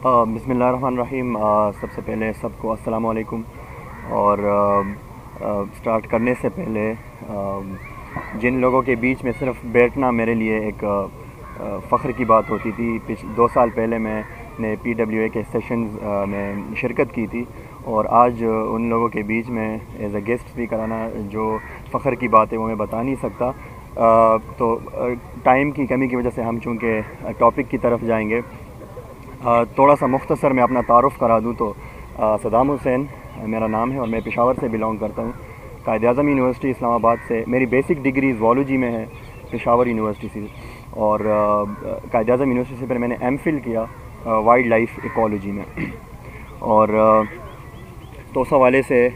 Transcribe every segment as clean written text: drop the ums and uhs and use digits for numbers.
بسم اللہ الرحمن الرحیم۔ سب سے پہلے سب کو السلام علیکم۔ اور سٹارٹ کرنے سے پہلے جن لوگوں کے بیچ میں صرف بیٹھنا میرے لیے ایک فخر کی بات ہوتی تھی، 2 سال پہلے میں نے PWA کے سیشنز میں شرکت کی تھی، اور آج ان لوگوں کے بیچ میں ایز اے گیسٹ اسپیکر آنا جو فخر کی بات ہے وہ میں بتا نہیں سکتا۔ تو ٹائم کی کمی کی وجہ سے ہم چونکہ ٹاپک کی طرف جائیں گے، تھوڑا سا مختصر میں اپنا تعارف کرا دوں تو صدام حسین میرا نام ہے اور میں پشاور سے بلانگ کرتا ہوں، قائد اعظم یونیورسٹی اسلام آباد سے۔ میری بیسک ڈگری زوالوجی میں ہے پشاور یونیورسٹی سے، اور قائد اعظم یونیورسٹی سے پھر میں نے MPhil کیا وائلڈ لائف ایکالوجی میں۔ اور تو اس حوالے سے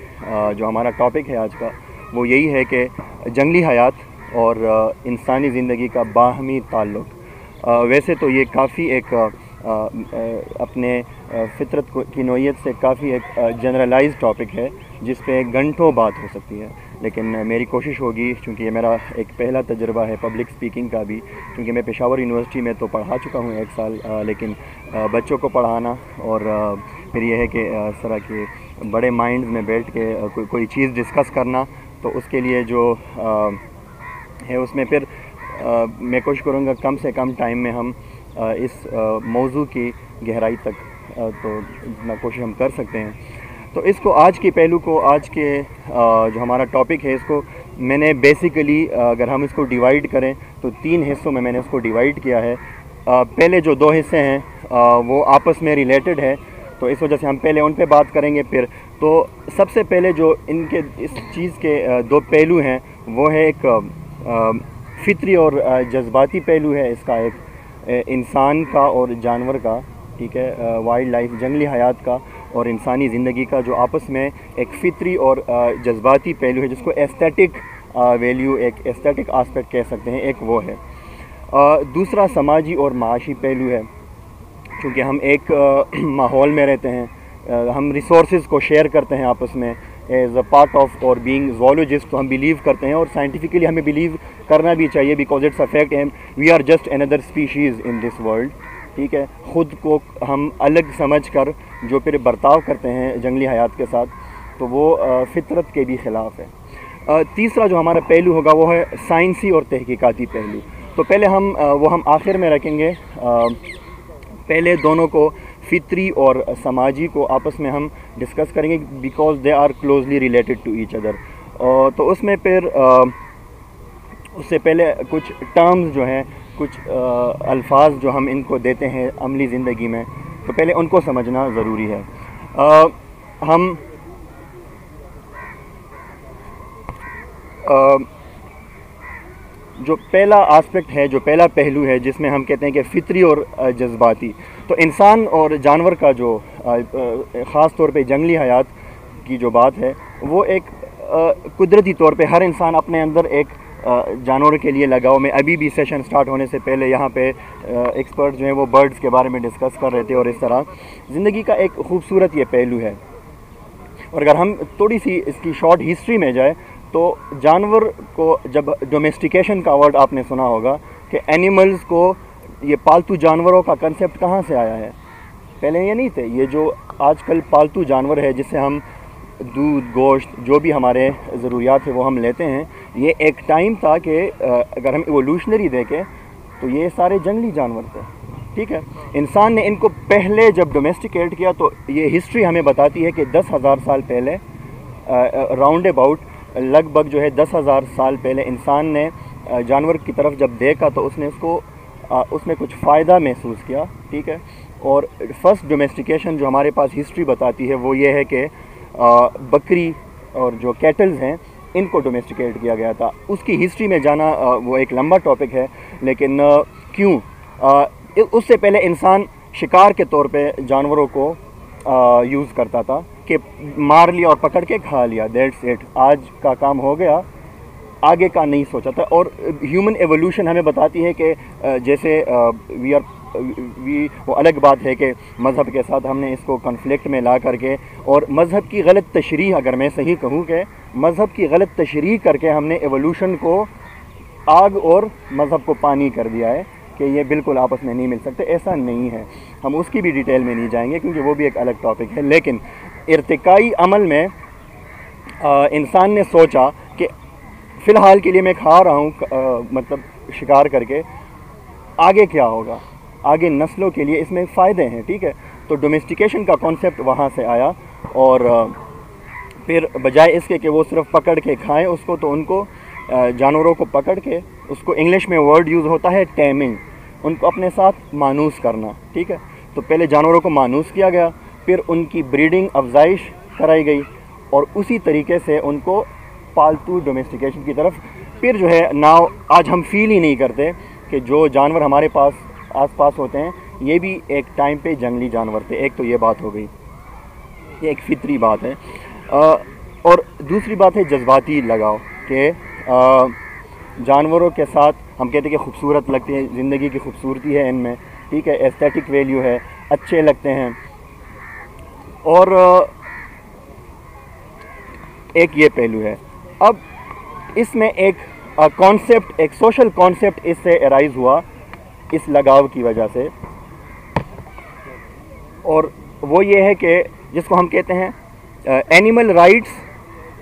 جو ہمارا ٹاپک ہے آج کا وہ یہی ہے کہ جنگلی حیات اور انسانی زندگی کا باہمی تعلق۔ ویسے تو یہ کافی ایک اپنے فطرت کی نوعیت سے کافی ایک جنرلائز ٹاپک ہے جس پہ گھنٹوں بات ہو سکتی ہے، لیکن میری کوشش ہوگی، چونکہ یہ میرا ایک پہلا تجربہ ہے پبلک سپیکنگ کا بھی، کیونکہ میں پشاور یونیورسٹی میں تو پڑھا چکا ہوں 1 سال، لیکن بچوں کو پڑھانا اور پھر یہ ہے کہ اس طرح کے بڑے مائنڈز میں بیٹھ کے کوئی چیز ڈسکس کرنا، تو اس کے لیے جو ہے اس میں پھر میں کوشش کروں گا کم سے کم ٹائم میں ہم اس موضوع کی گہرائی تک تو جتنا کوشش ہم کر سکتے ہیں۔ تو اس کو آج کے پہلو کو، آج کے جو ہمارا ٹاپک ہے، اس کو میں نے بیسیکلی اگر ہم اس کو ڈیوائیڈ کریں تو 3 حصوں میں نے اس کو ڈیوائیڈ کیا ہے۔ پہلے جو 2 حصے ہیں وہ آپس میں ریلیٹڈ ہے، تو اس وجہ سے ہم پہلے ان پہ بات کریں گے۔ پھر تو سب سے پہلے جو اس چیز کے 2 پہلو ہیں وہ ہے ایک فطری اور جذباتی پہلو ہے اس کا، ایک انسان کا اور جانور کا، ٹھیک ہے، وائلڈ لائف جنگلی حیات کا اور انسانی زندگی کا جو آپس میں ایک فطری اور جذباتی پہلو ہے، جس کو ایستھیٹک ویلیو، ایک ایستھیٹک آسپیکٹ کہہ سکتے ہیں، ایک وہ ہے۔ دوسرا سماجی اور معاشی پہلو ہے، چونکہ ہم ایک ماحول میں رہتے ہیں، ہم ریسورسز کو شیئر کرتے ہیں آپس میں ایز اے پارٹ آف اور بینگ زوالوجسٹ، تو ہم بلیو کرتے ہیں اور سائنٹیفکلی ہمیں بلیو کرنا بھی چاہیے، because it's a fact and we are just another species in this world, ٹھیک ہے۔ خود کو ہم الگ سمجھ کر جو پھر برتاؤ کرتے ہیں جنگلی حیات کے ساتھ، تو وہ فطرت کے بھی خلاف ہے۔ تیسرا جو ہمارا پہلو ہوگا وہ ہے سائنسی اور تحقیقاتی پہلو، تو پہلے ہم آخر میں رکھیں گے۔ پہلے دونوں کو، فطری اور سماجی کو آپس میں ہم ڈسکس کریں گے، because they are closely related to each other. تو اس میں پھر اس سے پہلے کچھ ٹرمز جو ہیں، کچھ الفاظ جو ہم ان کو دیتے ہیں عملی زندگی میں، تو پہلے ان کو سمجھنا ضروری ہے۔ ہم جو پہلا آسپیکٹ ہے، جو پہلا پہلو ہے جس میں ہم کہتے ہیں کہ فطری اور جذباتی، تو انسان اور جانور کا جو خاص طور پہ جنگلی حیات کی جو بات ہے، وہ ایک قدرتی طور پہ ہر انسان اپنے اندر ایک جانور کے لیے لگاؤ میں، ابھی بھی سیشن سٹارٹ ہونے سے پہلے یہاں پہ ایکسپرٹ جو ہیں وہ برڈز کے بارے میں ڈسکس کر رہے تھے، اور اس طرح زندگی کا ایک خوبصورت یہ پہلو ہے۔ اور اگر ہم تھوڑی سی اس کی شارٹ ہسٹری میں جائے تو جانور کو، جب ڈومیسٹیکیشن کا ورڈ آپ نے سنا ہوگا کہ اینیملز کو، یہ پالتو جانوروں کا کنسیپٹ کہاں سے آیا ہے؟ پہلے یہ نہیں تھے۔ یہ جو آج کل پالتو جانور ہے جس سے ہم دودھ، گوشت، جو بھی ہمارے ضروریات ہے وہ ہم لیتے ہیں، یہ ایک ٹائم تھا کہ اگر ہم ایوولوشنری دیکھیں تو یہ سارے جنگلی جانور تھے، ٹھیک ہے۔ انسان نے ان کو پہلے جب ڈومیسٹیکیٹ کیا تو یہ ہسٹری ہمیں بتاتی ہے کہ 10,000 سال پہلے، راؤنڈ اباؤٹ لگ بھگ جو ہے 10,000 سال پہلے انسان نے جانور کی طرف جب دیکھا تو اس نے اس میں کچھ فائدہ محسوس کیا، ٹھیک ہے۔ اور فرسٹ ڈومیسٹیکیشن جو ہمارے پاس ہسٹری بتاتی ہے وہ یہ ہے کہ بکری اور جو کیٹلز ہیں ان کو ڈومیسٹیکیٹ کیا گیا تھا۔ اس کی ہسٹری میں جانا وہ ایک لمبا ٹاپک ہے، لیکن کیوں؟ اس سے پہلے انسان شکار کے طور پہ جانوروں کو یوز کرتا تھا کہ مار لیا اور پکڑ کے کھا لیا، دیٹس اٹ، آج کا کام ہو گیا، آگے کا نہیں سوچا تھا۔ اور ہیومن ایوولوشن ہمیں بتاتی ہے کہ جیسے وہ الگ بات ہے کہ مذہب کے ساتھ ہم نے اس کو کنفلکٹ میں لا کر کے، اور مذہب کی غلط تشریح، اگر میں صحیح کہوں کہ مذہب کی غلط تشریح کر کے ہم نے ایوولوشن کو آگ اور مذہب کو پانی کر دیا ہے، کہ یہ بالکل آپس میں نہیں مل سکتے، ایسا نہیں ہے. ہم اس کی بھی ڈیٹیل میں نہیں جائیں گے کیونکہ وہ بھی ایک الگ ٹاپک ہے. لیکن ارتقائی عمل میں انسان نے سوچا کہ فی الحال کے لیے میں کھا رہا ہوں مطلب شکار کر کے، آگے کیا ہوگا، آگے نسلوں کے لیے اس میں فائدے ہیں. ٹھیک ہے، تو ڈومیسٹیکیشن کا کانسیپٹ وہاں سے آیا، اور پھر بجائے اس کے وہ صرف پکڑ کے کھائیں اس کو، تو ان کو جانوروں کو پکڑ کے، اس کو انگلش میں ورڈ یوز ہوتا ہے ٹیمنگ، ان کو اپنے ساتھ مانوس کرنا. ٹھیک ہے، تو پہلے جانوروں کو مانوس کیا گیا، پھر ان کی بریڈنگ افزائش کرائی گئی، اور اسی طریقے سے ان کو پالتو ڈومیسٹیکیشن کی طرف پھر جو ہے آج ہم فیل ہی نہیں کرتے کہ جو جانور ہمارے پاس آس پاس ہوتے ہیں یہ بھی ایک ٹائم پہ جنگلی جانور تھے. ایک تو یہ بات ہو گئی، یہ ایک فطری بات ہے. اور دوسری بات ہے جذباتی لگاؤ، کہ جانوروں کے ساتھ ہم کہتے ہیں کہ خوبصورت لگتے ہیں، زندگی کی خوبصورتی ہے ان میں. ٹھیک ہے، ایستھیٹک ویلیو ہے، اچھے لگتے ہیں. اور ایک یہ پہلو ہے. اب اس میں ایک کانسیپٹ، ایک سوشل کانسیپٹ اس سے ارائز ہوا اس لگاؤ کی وجہ سے، اور وہ یہ ہے کہ جس کو ہم کہتے ہیں animal rights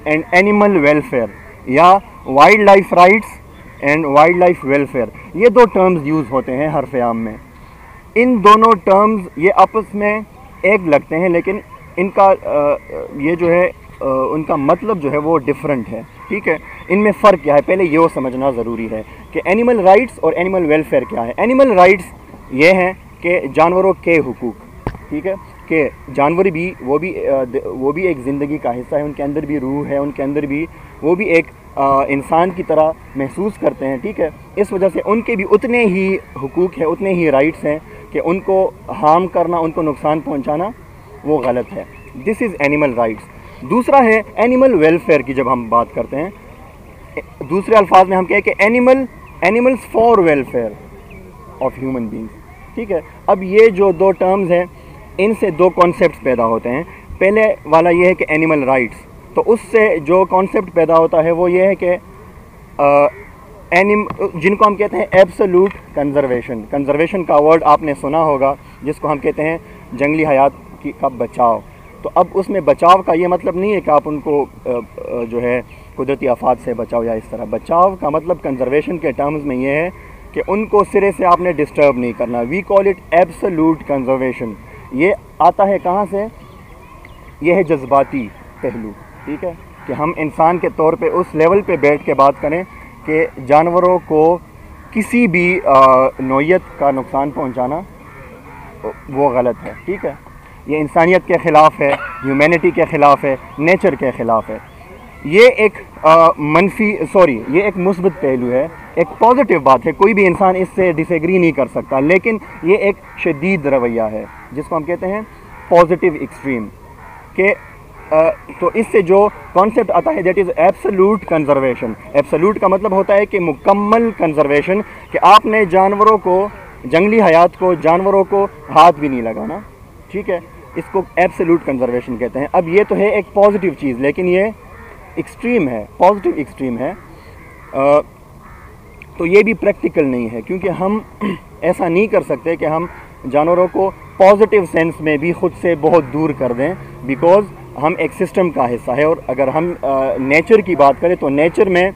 and animal welfare, یا wildlife rights and wildlife welfare. یہ دو ٹرمز یوز ہوتے ہیں حرف عام میں. ان دونوں ٹرمز یہ آپس میں ایک لگتے ہیں، لیکن ان کا یہ جو ہے ان کا مطلب جو ہے وہ ڈفرنٹ ہے. ٹھیک ہے، ان میں فرق کیا ہے پہلے یہ سمجھنا ضروری ہے کہ اینیمل رائٹس اور اینیمل ویلفیئر کیا ہے. اینیمل رائٹس یہ ہیں کہ جانوروں کے حقوق. ٹھیک ہے، کہ جانور بھی وہ بھی ایک زندگی کا حصہ ہے، ان کے اندر بھی روح ہے، ان کے اندر بھی وہ بھی ایک انسان کی طرح محسوس کرتے ہیں. ٹھیک ہے، اس وجہ سے ان کے بھی اتنے ہی حقوق ہیں، اتنے ہی رائٹس ہیں کہ ان کو ہارم کرنا، ان کو نقصان پہنچانا وہ غلط ہے. دس از اینیمل رائٹس. دوسرا ہے اینیمل ویلفیئر کی. جب ہم بات کرتے ہیں دوسرے الفاظ میں ہم کہیں کہ animals for welfare of human beings. ٹھیک ہے، اب یہ جو دو ٹرمز ہیں ان سے دو کانسیپٹس پیدا ہوتے ہیں. پہلے والا یہ ہے کہ اینیمل رائٹس، تو اس سے جو کانسیپٹ پیدا ہوتا ہے وہ یہ ہے کہ جن کو ہم کہتے ہیں ایبسولوٹ کنزرویشن. کنزرویشن کا ورڈ آپ نے سنا ہوگا، جس کو ہم کہتے ہیں جنگلی حیات کا بچاؤ. تو اب اس میں بچاؤ کا یہ مطلب نہیں ہے کہ آپ ان کو جو ہے قدرتی آفات سے بچاؤ یا اس طرح. بچاؤ کا مطلب کنزرویشن کے ٹرمز میں یہ ہے کہ ان کو سرے سے آپ نے ڈسٹرب نہیں کرنا. وی کال اٹ ایبسولوٹ کنزرویشن. یہ آتا ہے کہاں سے؟ یہ ہے جذباتی پہلو. ٹھیک ہے، کہ ہم انسان کے طور پہ اس لیول پہ بیٹھ کے بات کریں کہ جانوروں کو کسی بھی نوعیت کا نقصان پہنچانا وہ غلط ہے. ٹھیک ہے، یہ انسانیت کے خلاف ہے، ہیومینٹی کے خلاف ہے، نیچر کے خلاف ہے. یہ ایک یہ ایک مثبت پہلو ہے، ایک پازیٹیو بات ہے. کوئی بھی انسان اس سے ڈس ایگری نہیں کر سکتا، لیکن یہ ایک شدید رویہ ہے جس کو ہم کہتے ہیں پازیٹیو ایکسٹریم. کہ تو اس سے جو کانسیپٹ آتا ہے that is absolute conservation. Absolute کا مطلب ہوتا ہے کہ مکمل کنزرویشن، کہ آپ نے جانوروں کو، جنگلی حیات کو، جانوروں کو ہاتھ بھی نہیں لگانا. ٹھیک ہے، اس کو ایبسولوٹ کنزرویشن کہتے ہیں. اب یہ تو ہے ایک پازیٹیو چیز، لیکن یہ ایکسٹریم ہے، پازیٹیو ایکسٹریم ہے. تو یہ بھی پریکٹیکل نہیں ہے، کیونکہ ہم ایسا نہیں کر سکتے کہ ہم جانوروں کو پازیٹیو سینس میں بھی خود سے بہت دور کر دیں، بیکاز ہم ایک سسٹم کا حصہ ہے. اور اگر ہم نیچر کی بات کریں تو نیچر میں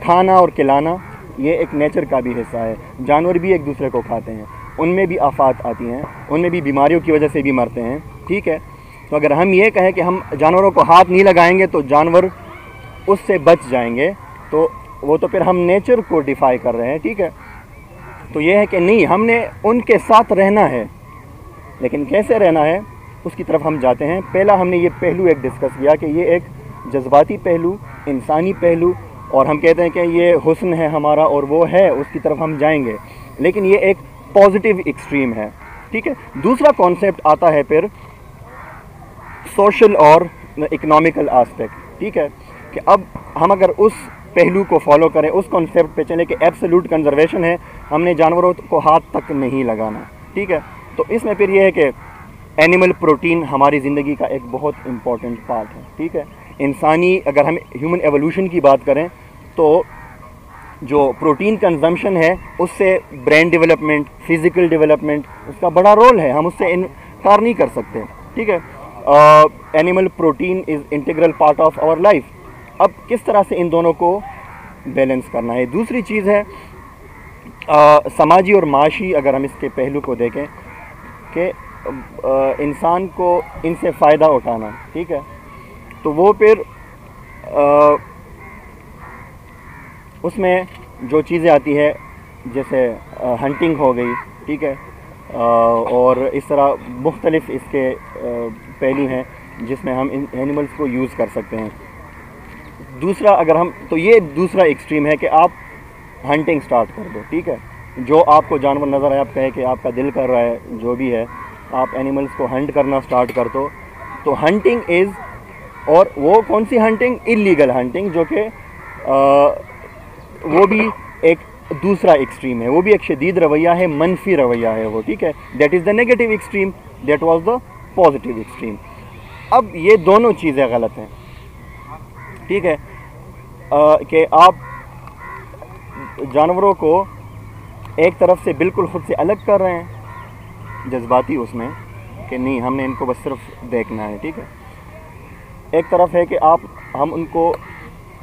کھانا اور کھلانا یہ ایک نیچر کا بھی حصہ ہے. جانور بھی ایک دوسرے کو کھاتے ہیں، ان میں بھی آفات آتی ہیں، ان میں بھی بیماریوں کی وجہ سے بھی مرتے ہیں. ٹھیک ہے، تو اگر ہم یہ کہیں کہ ہم جانوروں کو ہاتھ نہیں لگائیں گے تو جانور اس سے بچ جائیں گے، تو وہ تو پھر ہم نیچر کو ڈیفائی کر رہے ہیں. ٹھیک ہے، تو یہ ہے کہ نہیں، ہم نے ان کے ساتھ رہنا ہے، لیکن کیسے رہنا ہے اس کی طرف ہم جاتے ہیں. پہلا ہم نے یہ پہلو ایک ڈسکس کیا کہ یہ ایک جذباتی پہلو، انسانی پہلو، اور ہم کہتے ہیں کہ یہ حسن ہے ہمارا اور وہ ہے، اس کی طرف ہم جائیں گے، لیکن یہ ایک پازیٹیو ایکسٹریم ہے. ٹھیک ہے، دوسرا کانسیپٹ آتا ہے پھر سوشل اور اکنامیکل آسپیکٹ. ٹھیک ہے، کہ اب ہم اگر اس پہلو کو فالو کریں، اس کانسیپٹ پہ چلیں کہ ایبسولوٹ کنزرویشن ہے، ہم نے جانوروں کو ہاتھ تک نہیں لگانا. ٹھیک ہے، تو اس میں پھر یہ ہے کہ اینیمل پروٹین ہماری زندگی کا ایک بہت امپورٹنٹ پارٹ ہے. ٹھیک ہے، انسانی اگر ہم ہیومن ایوولوشن کی بات کریں تو جو پروٹین کنزمپشن ہے اس سے برین ڈیولپمنٹ، فزیکل ڈیولپمنٹ، اس کا بڑا رول ہے، ہم اس سے انکار نہیں کر سکتے، ٹھیک ہے. Animal protein is integral part of our life. اب کس طرح سے ان دونوں کو بیلنس کرنا ہے. دوسری چیز ہے سماجی اور معاشی، اگر ہم اس کے پہلو کو دیکھیں کہ انسان کو ان سے فائدہ اٹھانا، ٹھیک ہے، تو وہ پھر اس میں جو چیزیں آتی ہے جیسے ہنٹنگ ہو گئی، ٹھیک ہے، اور اس طرح مختلف اس کے پہلو ہیں جس میں ہم ان اینیملس کو یوز کر سکتے ہیں. دوسرا اگر ہم تو یہ دوسرا ایکسٹریم ہے کہ آپ ہنٹنگ سٹارٹ کر دو، ٹھیک ہے، جو آپ کو جانور نظر آئے، آپ کہیں کہ آپ کا دل کر رہا ہے جو بھی ہے، آپ اینیملس کو ہنٹ کرنا سٹارٹ کر دو. تو ہنٹنگ از، اور وہ کون سی ہنٹنگ؟ انلیگل ہنٹنگ، جو کہ وہ بھی ایک دوسرا ایکسٹریم ہے، وہ بھی ایک شدید رویہ ہے، منفی رویہ ہے وہ، ٹھیک ہے. That is the negative extreme, that was the positive extreme. اب یہ دونوں چیزیں غلط ہیں، ٹھیک ہے، کہ آپ جانوروں کو ایک طرف سے بالکل خود سے الگ کر رہے ہیں جذباتی اس میں کہ نہیں ہم نے ان کو بس صرف دیکھنا ہے، ٹھیک ہے. ایک طرف ہے کہ ہم ان کو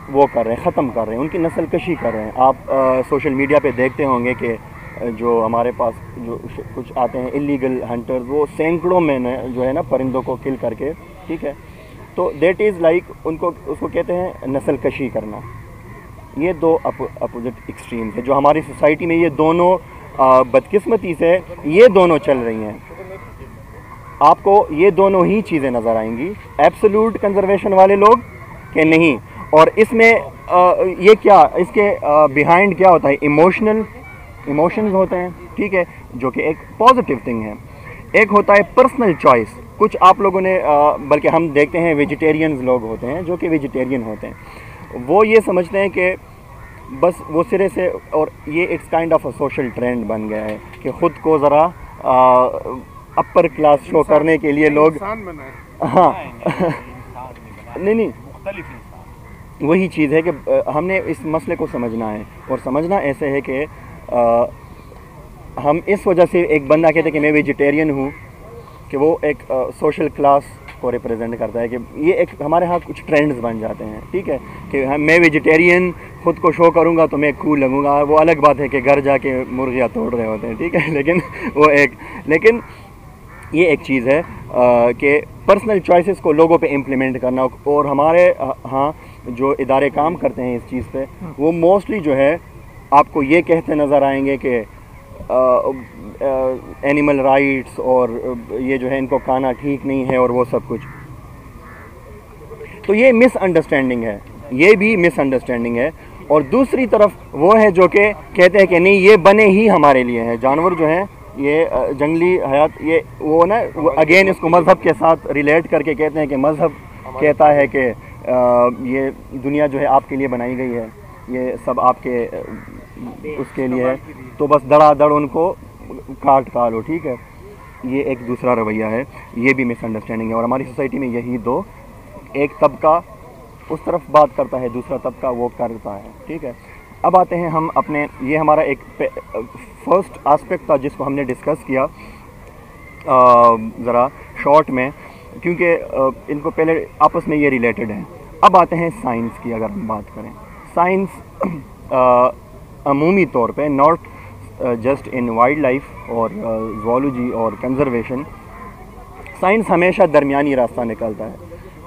وہ کر رہے ہیں، ختم کر رہے ہیں، ان کی نسل کشی کر رہے ہیں. آپ سوشل میڈیا پہ دیکھتے ہوں گے کہ جو ہمارے پاس جو کچھ آتے ہیں انلیگل ہنٹرز، وہ سینکڑوں میں جو ہے نا پرندوں کو کل کر کے، ٹھیک ہے. تو دیٹ از لائک اس کو کہتے ہیں نسل کشی کرنا. یہ دو اپوزٹ ایکسٹریمز ہیں جو ہماری سوسائٹی میں، یہ دونوں بدقسمتی سے یہ دونوں چل رہی ہیں. آپ کو یہ دونوں ہی چیزیں نظر آئیں گی، ایبسولوٹ کنزرویشن والے لوگ کہ نہیں. اور اس میں یہ کیا، اس کے بیہائنڈ کیا ہوتا ہے؟ ایموشنز ہوتے ہیں، ٹھیک ہے، جو کہ ایک پازیٹیو تھنگ ہے. ایک ہوتا ہے پرسنل چوائس. کچھ آپ لوگوں نے بلکہ ہم دیکھتے ہیں ویجیٹیرینز لوگ ہوتے ہیں جو کہ ویجیٹیرین ہوتے ہیں، وہ یہ سمجھتے ہیں کہ بس وہ سرے سے، اور یہ it's kind of a social trend بن گیا ہے کہ خود کو ذرا اپر کلاس شو کرنے کے لیے لوگ، ہاں نہیں وہی چیز ہے کہ ہم نے اس مسئلے کو سمجھنا ہے، اور سمجھنا ایسے ہے کہ ہم اس وجہ سے ایک بندہ کہتے ہیں کہ میں ویجیٹیرین ہوں کہ وہ ایک سوشل کلاس کو ریپرزینٹ کرتا ہے، کہ یہ ایک ہمارے ہاں کچھ ٹرینڈز بن جاتے ہیں، ٹھیک ہے، کہ میں ویجیٹیرین خود کو شو کروں گا تو میں کول لگوں گا. وہ الگ بات ہے کہ گھر جا کے مرغیاں توڑ رہے ہوتے ہیں، ٹھیک ہے، لیکن یہ ایک چیز ہے کہ پرسنل چوائسز کو لوگوں پہ امپلیمنٹ کرنا. اور ہمارے ہاں جو ادارے کام کرتے ہیں اس چیز پہ، وہ موسٹلی جو ہے آپ کو یہ کہتے نظر آئیں گے کہ اینیمل رائٹس اور یہ جو ہے ان کو کھانا ٹھیک نہیں ہے اور وہ سب کچھ. تو یہ مس انڈرسٹینڈنگ ہے، یہ بھی مس انڈرسٹینڈنگ ہے. اور دوسری طرف وہ ہے جو کہ کہتے ہیں کہ نہیں یہ بنے ہی ہمارے لیے ہیں، جانور جو ہیں یہ جنگلی حیات، یہ وہ نا اگین اس کو مذہب کے ساتھ ریلیٹ کر کے کہتے ہیں کہ مذہب کہتا ہے کہ یہ دنیا جو ہے آپ کے لیے بنائی گئی ہے، یہ سب آپ کے اس کے لیے ہے، تو بس دڑا دڑ ان کو کاٹ لو، ٹھیک ہے. یہ ایک دوسرا رویہ ہے، یہ بھی مس انڈرسٹینڈنگ ہے. اور ہماری سوسائٹی میں یہی دو، ایک طبقہ اس طرف بات کرتا ہے، دوسرا طبقہ وہ کرتا ہے، ٹھیک ہے. اب آتے ہیں ہم اپنے، یہ ہمارا ایک فرسٹ آسپیکٹ تھا جس کو ہم نے ڈسکس کیا ذرا شارٹ میں، کیونکہ ان کو پہلے آپس میں یہ ریلیٹڈ ہیں. اب آتے ہیں سائنس کی. اگر ہم بات کریں سائنس عمومی طور پہ، not just in wildlife اور زوالوجی اور کنزرویشن، سائنس ہمیشہ درمیانی راستہ نکلتا ہے.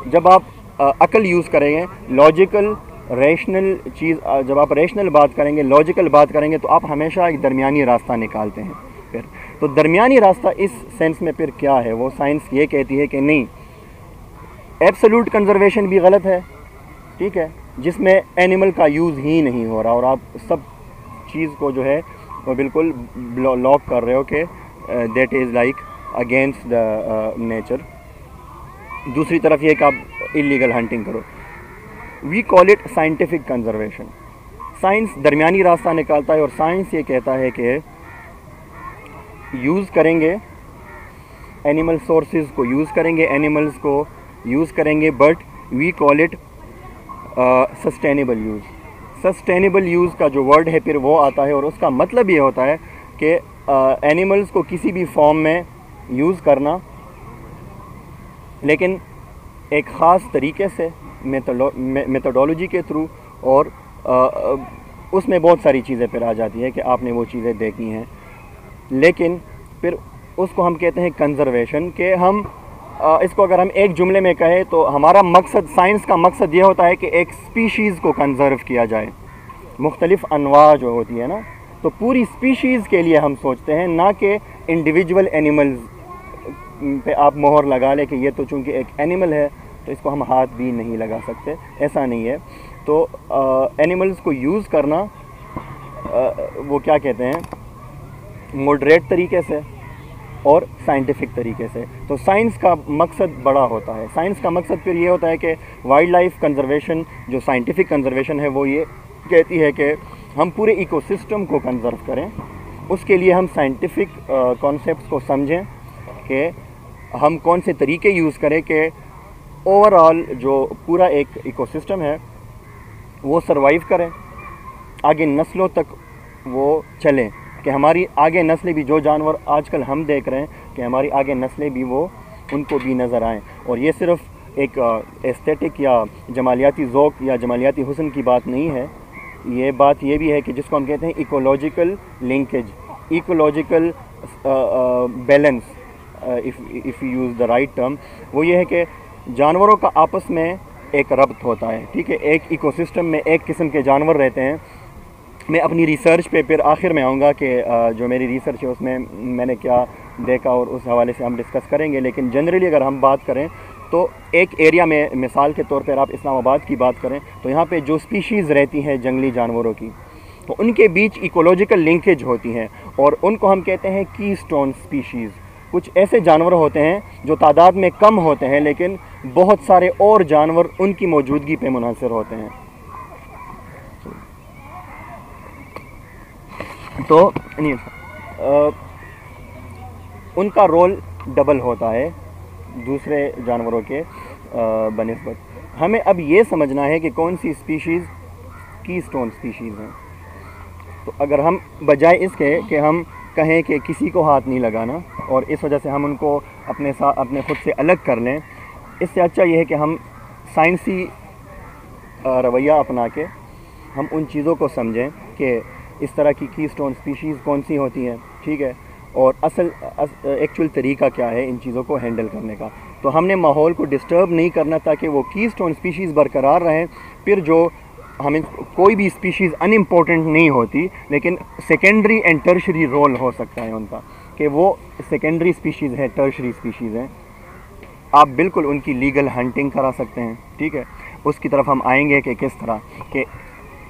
جب آپ عقل یوز کریں گے، لاجیکل ریشنل چیز، جب آپ ریشنل بات کریں گے، لاجیکل بات کریں گے، تو آپ ہمیشہ ایک درمیانی راستہ نکالتے ہیں. پھر تو درمیانی راستہ اس سینس میں پھر کیا ہے؟ وہ سائنس یہ کہتی ہے کہ نہیں، ایبسولوٹ کنزرویشن بھی غلط ہے، ٹھیک ہے، جس میں اینیمل کا یوز ہی نہیں ہو رہا اور آپ سب چیز کو جو ہے وہ بالکل لاک کر رہے ہو کہ that is like against the nature. دوسری طرف یہ کہ آپ انلیگل ہنٹنگ کرو. We call it scientific conservation. Science درمیانی راستہ نکالتا ہے، اور سائنس یہ کہتا ہے کہ یوز کریں گے اینیمل سورسز کو، یوز کریں گے اینیملز کو یوز کریں گے، but we call it sustainable use. Sustainable use کا جو ورڈ ہے پھر وہ آتا ہے، اور اس کا مطلب یہ ہوتا ہے کہ اینیملز کو کسی بھی فارم میں یوز کرنا، لیکن ایک خاص طریقے سے، میتھڈولوجی کے تھرو، اور اس میں بہت ساری چیزیں پھر آ جاتی ہے کہ آپ نے وہ چیزیں دیکھی ہیں، لیکن پھر اس کو ہم کہتے ہیں کنزرویشن، کہ ہم اس کو اگر ہم ایک جملے میں کہیں تو ہمارا مقصد، سائنس کا مقصد یہ ہوتا ہے کہ ایک سپیشیز کو کنزرو کیا جائے، مختلف انواع جو ہوتی ہے نا، تو پوری سپیشیز کے لیے ہم سوچتے ہیں، نہ کہ انڈیویجول اینیملز پہ آپ مہر لگا لیں کہ یہ تو چونکہ ایک اینیمل ہے تو اس کو ہم ہاتھ بھی نہیں لگا سکتے، ایسا نہیں ہے۔ تو اینیملز کو یوز کرنا وہ کیا کہتے ہیں، ماڈریٹ طریقے سے اور سائنٹیفک طریقے سے۔ تو سائنس کا مقصد بڑا ہوتا ہے، سائنس کا مقصد پھر یہ ہوتا ہے کہ وائلڈ لائف کنزرویشن، جو سائنٹیفک کنزرویشن ہے وہ یہ کہتی ہے کہ ہم پورے ایکو سسٹم کو کنزرو کریں، اس کے لیے ہم سائنٹیفک کانسیپٹس کو سمجھیں کہ ہم کون سے طریقے یوز کریں کہ اوور آل جو پورا ایک ایکو سسٹم ہے وہ سروائیو کریں، آگے نسلوں تک وہ چلیں، کہ ہماری آگے نسلیں بھی، جو جانور آج کل ہم دیکھ رہے ہیں کہ ہماری آگے نسلیں بھی وہ ان کو بھی نظر آئیں۔ اور یہ صرف ایک ایستھیٹک یا جمالیاتی ذوق یا جمالیاتی حسن کی بات نہیں ہے، یہ بات یہ بھی ہے کہ جس کو ہم کہتے ہیں ecological linkage, ecological balance, if you use the right term، وہ یہ ہے کہ جانوروں کا آپس میں ایک ربط ہوتا ہے، ٹھیک ہے، ایک ایکو سسٹم میں ایک قسم کے جانور رہتے ہیں۔ میں اپنی ریسرچ پہ پھر آخر میں آؤں گا کہ جو میری ریسرچ ہے اس میں میں نے کیا دیکھا، اور اس حوالے سے ہم ڈسکس کریں گے، لیکن جنرلی اگر ہم بات کریں تو ایک ایریا میں، مثال کے طور پر آپ اسلام آباد کی بات کریں تو یہاں پہ جو سپیشیز رہتی ہیں جنگلی جانوروں کی، تو ان کے بیچ ایکولوجیکل لنکیج ہوتی ہیں، اور ان کو ہم کہتے ہیں کی سٹون سپیشیز۔ کچھ ایسے جانور ہوتے ہیں جو تعداد میں کم ہوتے ہیں لیکن بہت سارے اور جانور ان کی موجودگی پہ منحصر ہوتے ہیں۔ تو ان کا رول ڈبل ہوتا ہے دوسرے جانوروں کے بنسبت۔ ہمیں اب یہ سمجھنا ہے کہ کون سی سپیشیز کی سٹون سپیشیز ہیں۔ تو اگر ہم بجائے اس کے کہ ہم کہیں کہ کسی کو ہاتھ نہیں لگانا اور اس وجہ سے ہم ان کو اپنے خود سے الگ کر لیں، اس سے اچھا یہ ہے کہ ہم سائنسی رویہ اپنا کے ہم ان چیزوں کو سمجھیں کہ اس طرح کی سٹون سپیشیز کون سی ہوتی ہیں، ٹھیک ہے، اور ایکچول طریقہ کیا ہے ان چیزوں کو ہینڈل کرنے کا۔ تو ہم نے ماحول کو ڈسٹرب نہیں کرنا تاکہ وہ کی سٹون سپیشیز برقرار رہیں۔ پھر جو ہمیں کوئی بھی سپیشیز ان امپورٹنٹ نہیں ہوتی، لیکن سیکنڈری اینڈ ٹرشری رول ہو سکتا ہے ان کا، کہ وہ سیکنڈری سپیشیز ہے، ٹرشری سپیشیز ہیں، آپ بالکل ان کی لیگل ہنٹنگ کرا سکتے ہیں، ٹھیک ہے۔ اس کی طرف ہم آئیں گے کہ کس طرح کہ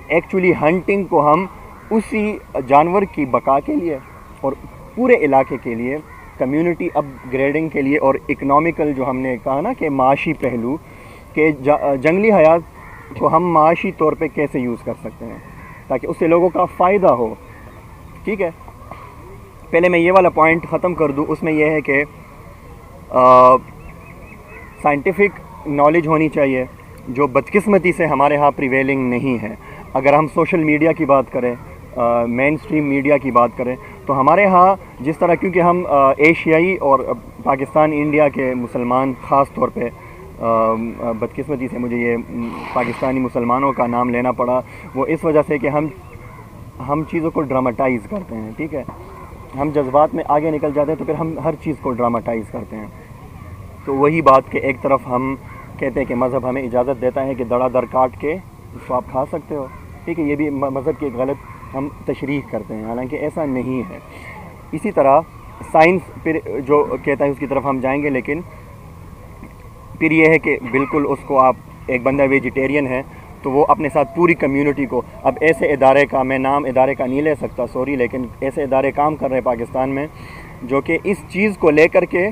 ایکچولی ہنٹنگ کو ہم اسی جانور کی بقا کے لیے اور پورے علاقے کے لیے، کمیونٹی اپ گریڈنگ کے لیے، اور اکنامیکل جو ہم نے کہا نا کہ معاشی پہلو، کہ جنگلی حیات کو ہم معاشی طور پہ کیسے یوز کر سکتے ہیں تاکہ اس سے لوگوں کا فائدہ ہو، ٹھیک ہے۔ پہلے میں یہ والا پوائنٹ ختم کر دوں، اس میں یہ ہے کہ سائنٹیفک نالج ہونی چاہیے جو بدقسمتی سے ہمارے ہاں پریویلنگ نہیں ہے۔ اگر ہم سوشل میڈیا کی بات کریں، مین اسٹریم میڈیا کی بات کریں، تو ہمارے ہاں جس طرح، کیونکہ ہم ایشیائی اور پاکستان انڈیا کے مسلمان خاص طور پہ، بدقسمتی سے مجھے یہ پاکستانی مسلمانوں کا نام لینا پڑا، وہ اس وجہ سے کہ ہم چیزوں کو ڈراماٹائز کرتے ہیں، ٹھیک ہے، ہم جذبات میں آگے نکل جاتے ہیں تو پھر ہم ہر چیز کو ڈراماٹائز کرتے ہیں۔ تو وہی بات کہ ایک طرف ہم کہتے ہیں کہ مذہب ہمیں اجازت دیتا ہے کہ دڑا در کاٹ کے اس کو آپ کھا سکتے ہو، ٹھیک ہے، یہ بھی مذہب کی ایک غلط ہم تشریح کرتے ہیں، حالانکہ ایسا نہیں ہے۔ اسی طرح سائنس پھر جو کہتا ہے اس کی طرف ہم جائیں گے، لیکن پھر یہ ہے کہ بالکل اس کو آپ، ایک بندہ ویجیٹیرین ہے تو وہ اپنے ساتھ پوری کمیونٹی کو، اب ایسے ادارے کا، میں نام ادارے کا نہیں لے سکتا سوری، لیکن ایسے ادارے کام کر رہے ہیں پاکستان میں جو کہ اس چیز کو لے کر کے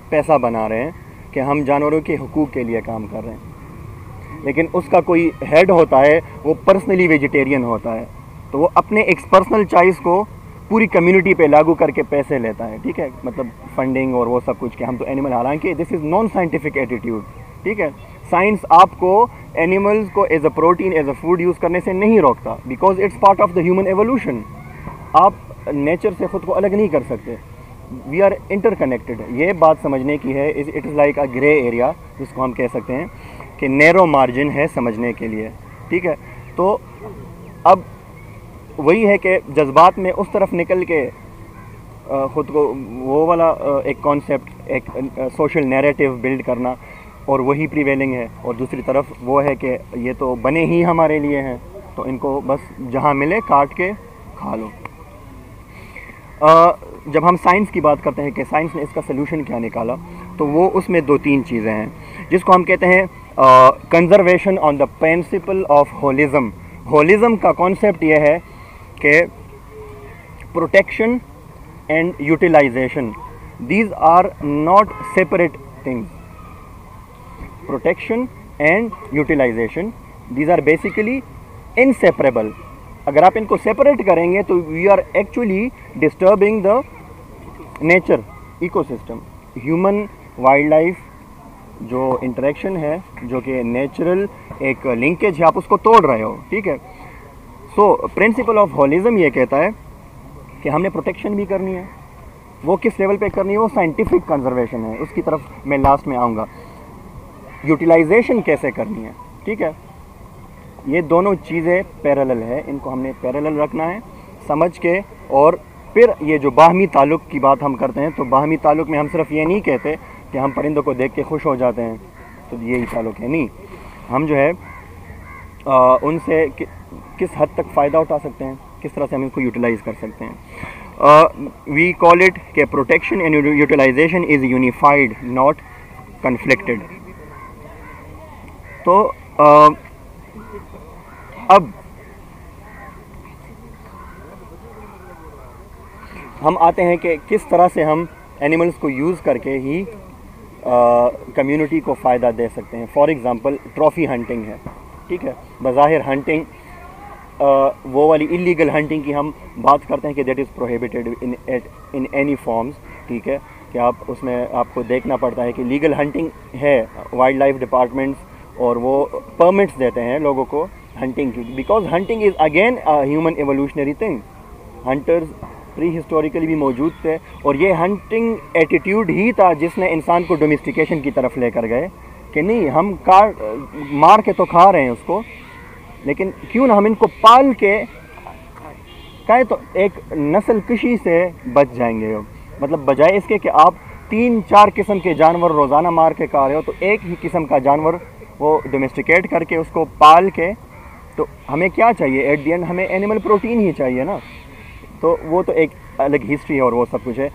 پیسہ بنا رہے ہیں کہ ہم جانوروں کے حقوق کے لیے کام کر رہے ہیں، لیکن اس کا کوئی ہیڈ ہوتا ہے، وہ پرسنلی ویجیٹیرین ہوتا ہے، تو وہ اپنے ایک پرسنل چوائس کو پوری کمیونٹی پہ لاگو کر کے پیسے لیتا ہے، ٹھیک ہے، مطلب فنڈنگ اور وہ سب کچھ کہ ہم تو اینیمل، حالانکہ this is non scientific attitude, ٹھیک ہے۔ سائنس آپ کو اینیملز کو as a protein as a food use کرنے سے نہیں روکتا، because it's part of the human evolution. آپ نیچر سے خود کو الگ نہیں کر سکتے. We are interconnected. یہ بات سمجھنے کی ہے. It is like a grey area جس کو ہم کہہ سکتے ہیں کہ نیرو مارجن ہے سمجھنے کے لیے. ٹھیک ہے. تو اب وہی ہے کہ جذبات میں اس طرف نکل کے خود کو وہ والا ایک کانسیپٹ، ایک سوشل نیریٹو بلڈ کرنا، اور وہی پریویلنگ ہے. اور دوسری طرف وہ ہے کہ یہ تو بنے ہی ہمارے لیے ہیں، تو ان کو بس جہاں ملے کاٹ کے کھا لو. جب ہم سائنس کی بات کرتے ہیں کہ سائنس نے اس کا سلوشن کیا نکالا، تو وہ اس میں 2-3 چیزیں ہیں جس کو ہم کہتے ہیں conservation on the principle of holism. Holism کا کانسیپٹ یہ ہے کہ protection and utilisation, these are not separate things. Protection and utilisation these are basically inseparable. اگر آپ ان کو سیپریٹ کریں گے تو we are actually disturbing the nature ecosystem. Human wildlife جو انٹریکشن ہے، جو کہ نیچرل ایک لنکیج ہے، آپ اس کو توڑ رہے ہو. ٹھیک ہے. سو پرنسپل آف ہولزم یہ کہتا ہے کہ ہم نے پروٹیکشن بھی کرنی ہے. وہ کس لیول پہ کرنی ہے؟ وہ سائنٹیفک کنزرویشن ہے. اس کی طرف میں لاسٹ میں آؤں گا. یوٹیلائزیشن کیسے کرنی ہے؟ ٹھیک ہے. یہ دونوں چیزیں پیرالل ہے. ان کو ہم نے پیرالل رکھنا ہے سمجھ کے. اور پھر یہ جو باہمی تعلق کی بات ہم کرتے ہیں، تو باہمی تعلق میں ہم صرف یہ نہیں کہتے کہ ہم پرندوں کو دیکھ کے خوش ہو جاتے ہیں، تو یہی تعلق ہے. نہیں، ہم جو ہے ان سے کس حد تک فائدہ اٹھا سکتے ہیں، کس طرح سے ہم اس کو یوٹیلائز کر سکتے ہیں. وی کال اٹ کہ protection and utilization is unified not conflicted. تو اب ہم آتے ہیں کہ کس طرح سے ہم اینیملز کو یوز کر کے ہی کمیونٹی کو فائدہ دے سکتے ہیں. فار ایگزامپل ٹرافی ہنٹنگ ہے. ٹھیک ہے. بظاہر ہنٹنگ وہ والی انلیگل ہنٹنگ کی ہم بات کرتے ہیں کہ that is prohibited in any forms. ٹھیک ہے. کہ آپ اس میں آپ کو دیکھنا پڑتا ہے کہ لیگل ہنٹنگ ہے. وائلڈ لائف ڈپارٹمنٹس اور وہ پرمٹس دیتے ہیں لوگوں کو ہنٹنگ کی، because hunting is again human evolutionary thing. Hunters prehistorically بھی موجود تھے، اور یہ ہنٹنگ ایٹیٹیوڈ ہی تھا جس نے انسان کو ڈومیسٹیکیشن کی طرف لے کر گئے کہ نہیں، ہم مار کے تو کھا رہے ہیں اس کو، لیکن کیوں نہ ہم ان کو پال کے کہیں تو ایک نسل کشی سے بچ جائیں گے. مطلب بجائے اس کے کہ آپ 3-4 قسم کے جانور روزانہ مار کے کھا رہے ہو، تو ایک ہی قسم کا جانور وہ ڈومیسٹیکیٹ کر کے اس کو پال کے، تو ہمیں کیا چاہیے؟ ایٹ دی اینڈ ہمیں اینیمل پروٹین ہی چاہیے نا. تو وہ تو ایک الگ ہسٹری ہے اور وہ سب کچھ ہے.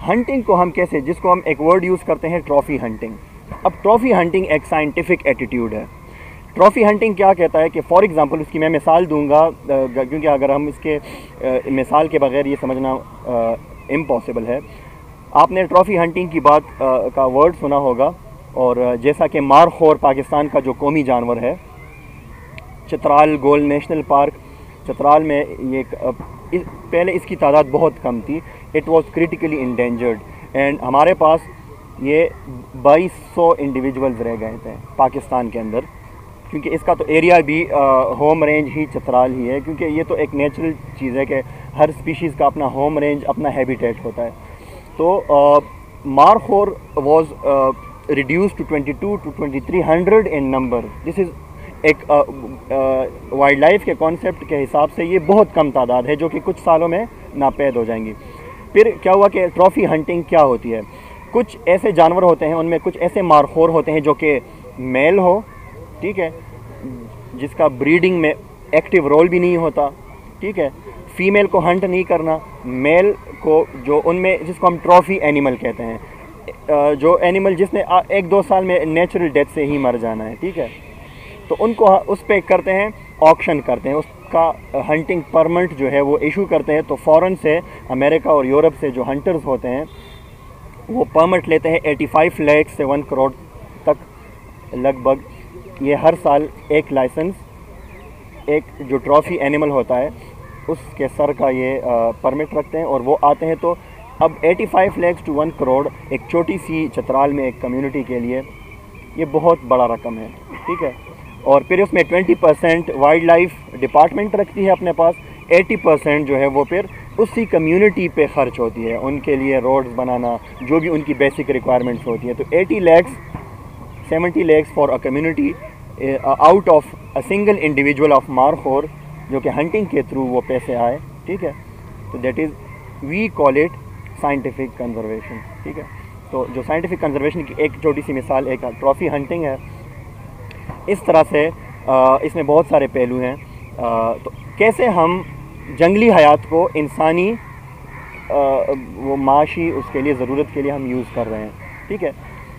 ہنٹنگ کو ہم کیسے، جس کو ہم ایک ورڈ یوز کرتے ہیں ٹرافی ہنٹنگ. اب ٹرافی ہنٹنگ ایک سائنٹیفک ایٹیٹیوڈ ہے. ٹرافی ہنٹنگ کیا کہتا ہے کہ فار ایگزامپل اس کی میں مثال دوں گا، کیونکہ اگر ہم اس کے مثال کے بغیر یہ سمجھنا امپاسبل ہے. آپ نے ٹرافی ہنٹنگ کی بات کا ورڈ سنا ہوگا، اور جیسا کہ مارخور پاکستان کا جو قومی جانور ہے، Chitral gold national park Chitral میں، یہ پہلے اس کی تعداد بہت کم تھی. It was critically endangered, and ہمارے پاس یہ 2200 انڈیویجولز رہ گئے تھے پاکستان کے اندر، کیونکہ اس کا تو ایریا بھی ہوم رینج ہی چترال ہی ہے، کیونکہ یہ تو ایک نیچرل چیز ہے کہ ہر اسپیشیز کا اپنا ہوم رینج، اپنا ہیبیٹیٹ ہوتا ہے. تو Markhor was reduced to 22 to 2300 in number. This is ایک وائلڈ لائف کے کانسیپٹ کے حساب سے یہ بہت کم تعداد ہے جو کہ کچھ سالوں میں ناپید ہو جائیں گی. پھر کیا ہوا کہ ٹرافی ہنٹنگ کیا ہوتی ہے؟ کچھ ایسے جانور ہوتے ہیں، ان میں کچھ ایسے مارخور ہوتے ہیں جو کہ میل ہو، ٹھیک ہے، جس کا بریڈنگ میں ایکٹیو رول بھی نہیں ہوتا. ٹھیک ہے. فیمیل کو ہنٹ نہیں کرنا، میل کو جو ان میں جس کو ہم ٹرافی اینیمل کہتے ہیں، جو اینیمل جس نے 1-2 سال میں نیچرل ڈیتھ سے ہی مر جانا ہے. ٹھیک ہے. تو ان کو اس پہ کرتے ہیں، آکشن کرتے ہیں، اس کا ہنٹنگ پرمٹ جو ہے وہ ایشو کرتے ہیں. تو فورن سے امریکہ اور یورپ سے جو ہنٹرز ہوتے ہیں وہ پرمٹ لیتے ہیں 85 لاکھ سے 1 کروڑ تک لگ بھگ. یہ ہر سال ایک لائسنس ایک جو ٹرافی اینیمل ہوتا ہے اس کے سر کا یہ پرمٹ رکھتے ہیں، اور وہ آتے ہیں. تو اب 85 لاکھ to 1 کروڑ ایک چھوٹی سی چترال میں ایک کمیونٹی کے لیے یہ بہت بڑا رقم ہے. ٹھیک ہے. اور پھر اس میں 20% وائلڈ لائف ڈپارٹمنٹ رکھتی ہے اپنے پاس, 80% جو ہے وہ پھر اسی کمیونٹی پہ خرچ ہوتی ہے, ان کے لیے روڈز بنانا, جو بھی ان کی بیسک ریکوائرمنٹس ہوتی ہیں. تو 80 lakhs 70 lakhs for a community out of a single individual of Markhor, جو کہ ہنٹنگ کے تھرو وہ پیسے آئے, ٹھیک ہے. تو that is we call it scientific conservation, ٹھیک ہے. تو جو سائنٹیفک کنزرویشن کی ایک چھوٹی سی مثال ایک ٹرافی ہنٹنگ ہے. اس طرح سے اس میں بہت سارے پہلو ہیں. تو کیسے ہم جنگلی حیات کو انسانی وہ معاشی اس کے لیے ضرورت کے لیے ہم یوز کر رہے ہیں, ٹھیک ہے.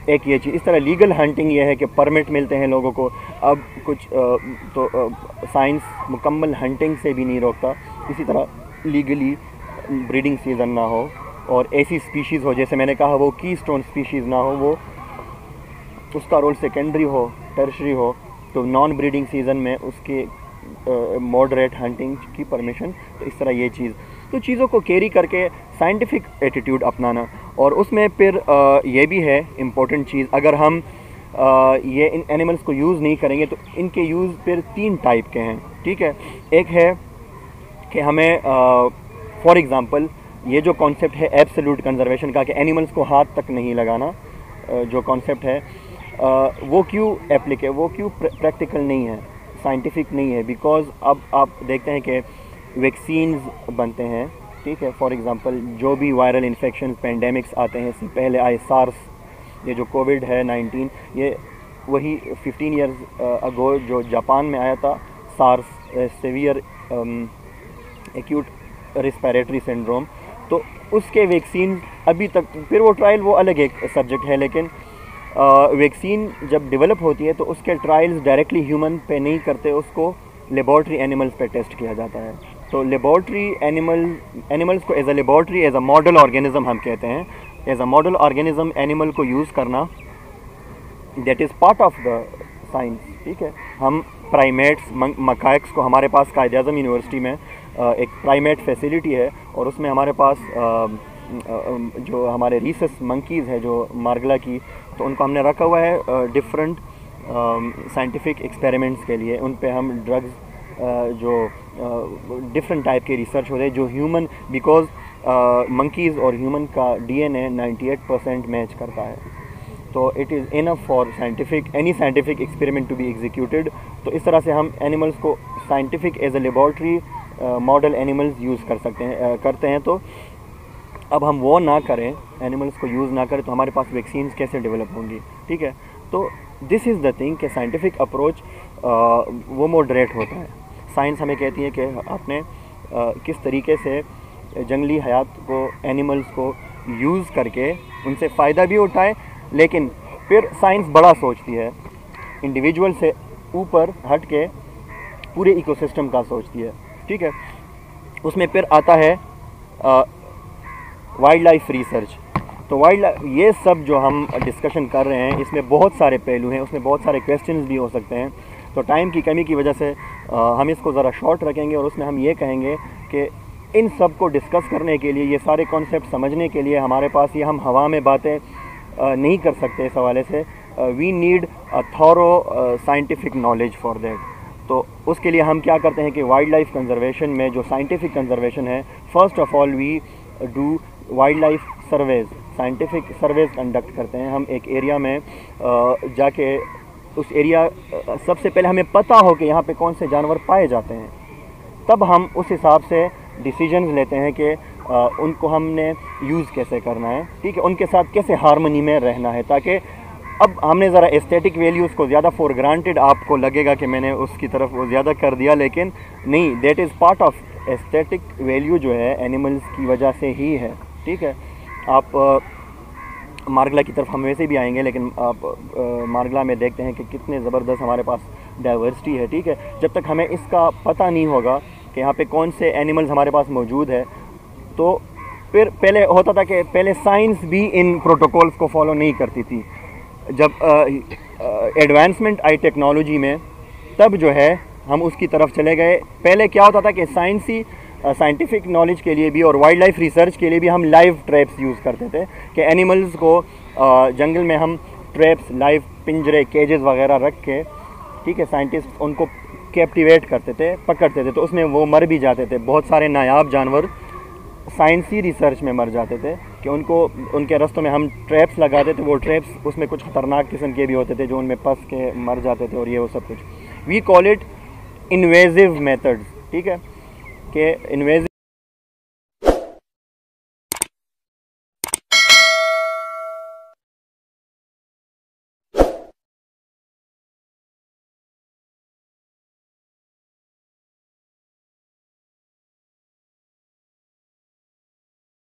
ایک یہ چیز. اس طرح لیگل ہنٹنگ یہ ہے کہ پرمٹ ملتے ہیں لوگوں کو. اب کچھ تو سائنس مکمل ہنٹنگ سے بھی نہیں روکتا. اسی طرح لیگلی بریڈنگ سیزن نہ ہو اور ایسی سپیشیز ہو, جیسے میں نے کہا وہ کی سٹون سپیشیز نہ ہو, وہ اس کا رول سیکنڈری ہو, ٹرشری ہو, تو نان بریڈنگ سیزن میں اس کے ماڈریٹ ہنٹنگ کی پرمیشن. تو اس طرح یہ چیز, تو چیزوں کو کیری کر کے سائنٹیفک ایٹیٹیوڈ اپنانا. اور اس میں پھر یہ بھی ہے امپورٹنٹ چیز, اگر ہم یہ ان اینیملس کو یوز نہیں کریں گے تو ان کے یوز پھر 3 ٹائپ کے ہیں, ٹھیک ہے. ایک ہے کہ ہمیں فار ایگزامپل یہ جو کانسیپٹ ہے ایبسلیوٹ کنزرویشن کا, کہ اینیملس کو ہاتھ تک نہیں لگانا, جو کانسیپٹ ہے وہ کیوں وہ کیوں پریکٹیکل نہیں ہے, سائنٹیفک نہیں ہے. بیکاز اب آپ دیکھتے ہیں کہ ویکسینز بنتے ہیں, ٹھیک ہے. فار ایگزامپل جو بھی وائرل انفیکشن پینڈیمکس آتے ہیں, اس سے پہلے آئے سارس, یہ جو کووڈ ہے 19, یہ وہی 15 ایئرز اگو جو جاپان میں آیا تھا, سارس سیویئر ایکیوٹ ریسپیریٹری سنڈروم. تو اس کے ویکسین ابھی تک, پھر وہ ٹرائل وہ الگ ایک سبجیکٹ ہے, لیکن ویکسین جب ڈیولپ ہوتی ہے تو اس کے ٹرائلز ڈائریکٹلی ہیومن پہ نہیں کرتے, اس کو لیبارٹری اینیملز پہ ٹیسٹ کیا جاتا ہے. تو لیبارٹری اینیملز کو as a laboratory, as a model organism ہم کہتے ہیں, as a model organism animal کو یوز کرنا, that is part of the science, ٹھیک ہے. ہم پرائمیٹس مکائکس کو, ہمارے پاس قائد اعظم یونیورسٹی میں ایک پرائمیٹ فیسیلیٹی ہے, اور اس میں ہمارے پاس جو ہمارے ریسس منکیز ہے جو مارگلا کی, تو ان کو ہم نے رکھا ہوا ہے ڈفرینٹ سائنٹیفک ایکسپیریمنٹس کے لیے. ان پہ ہم ڈرگز جو ڈفرینٹ ٹائپ کے ریسرچ ہوتے ہیں جو ہیومن, بیکاز منکیز اور ہیومن کا ڈی این اے 98% میچ کرتا ہے. تو it is enough for scientific any scientific experiment to be executed. تو اس طرح سے ہم اینیملس کو scientific as a laboratory model animals use کرتے ہیں. تو اب ہم وہ نہ کریں, اینیملس کو یوز نہ کریں, تو ہمارے پاس ویکسینز کیسے ڈیولپ ہوں گی, ٹھیک ہے. تو دس از دا تھنگ کہ سائنٹیفک اپروچ وہ ماڈریٹ ہوتا ہے. سائنس ہمیں کہتی ہے کہ آپ نے کس طریقے سے جنگلی حیات کو, اینیملس کو یوز کر کے ان سے فائدہ بھی اٹھائے, لیکن پھر سائنس بڑا سوچتی ہے, انڈیویجول سے اوپر ہٹ کے پورے ایکو سسٹم کا سوچتی ہے, ٹھیک ہے. اس میں پھر آتا ہے وائلڈ لائف ریسرچ. تو یہ سب جو ہم ڈسکشن کر رہے ہیں, اس میں بہت سارے پہلو ہیں, اس میں بہت سارے کویسچنز بھی ہو سکتے ہیں. تو ٹائم کی کمی کی وجہ سے ہم اس کو ذرا شارٹ رکھیں گے, اور اس میں ہم یہ کہیں گے کہ ان سب کو ڈسکس کرنے کے لیے, یہ سارے کانسیپٹ سمجھنے کے لیے ہمارے پاس یہ ہم ہوا میں باتیں نہیں کر سکتے. اس حوالے سے we need a thorough scientific knowledge for that. تو اس کے لیے ہم کیا کرتے ہیں کہ وائلڈ لائف کنزرویشن میں جو سائنٹیفک کنزرویشن ہے, first of all we do wildlife surveys, scientific surveys conduct کرتے ہیں. ہم ایک ایریا میں جا کے, اس ایریا سب سے پہلے ہمیں پتہ ہو کہ یہاں پہ کون سے جانور پائے جاتے ہیں, تب ہم اس حساب سے ڈیسیجنز لیتے ہیں کہ ان کو ہم نے یوز کیسے کرنا ہے, ٹھیک ہے, ان کے ساتھ کیسے ہارمنی میں رہنا ہے. تاکہ اب ہم نے ذرا ایستھیٹک ویلیوز کو زیادہ فور گرانٹیڈ, آپ کو لگے گا کہ میں نے اس کی طرف وہ زیادہ کر دیا, لیکن نہیں, that is part of aesthetic value جو ہے اینیملز کی وجہ سے ہی ہے, ٹھیک ہے. آپ مارگلا کی طرف ہم ویسے بھی آئیں گے, لیکن آپ مارگلا میں دیکھتے ہیں کہ کتنے زبردست ہمارے پاس ڈائیورسٹی ہے, ٹھیک ہے. جب تک ہمیں اس کا پتہ نہیں ہوگا کہ یہاں پہ کون سے اینیملز ہمارے پاس موجود ہے, تو پھر پہلے ہوتا تھا کہ پہلے سائنس بھی ان پروٹوکولز کو فالو نہیں کرتی تھی. جب ایڈوانسمنٹ آئی ٹیکنالوجی میں, تب جو ہے ہم اس کی طرف چلے گئے. پہلے کیا ہوتا تھا کہ سائنٹیفک نالج کے لیے بھی اور وائلڈ لائف ریسرچ کے لیے بھی ہم لائیو ٹریپس یوز کرتے تھے, کہ اینیملز کو جنگل میں ہم ٹریپس, لائیو پنجرے, کیجز وغیرہ رکھ کے ٹھیک ہے. سائنٹسٹ ان کو کیپٹیویٹ کرتے تھے, پکڑتے تھے, تو اس میں وہ مر بھی جاتے تھے. بہت سارے نایاب جانور سائنسی ریسرچ میں مر جاتے تھے کہ ان کے رستوں میں ہم ٹریپس لگاتے تھے. وہ ٹریپس اس میں کچھ خطرناک قسم کے بھی ہوتے تھے جو ان میں پس کے مر جاتے تھے, اور یہ وہ سب کچھ. وی کال اٹ انویزو میتھڈز, ٹھیک ہے, کہ انویزو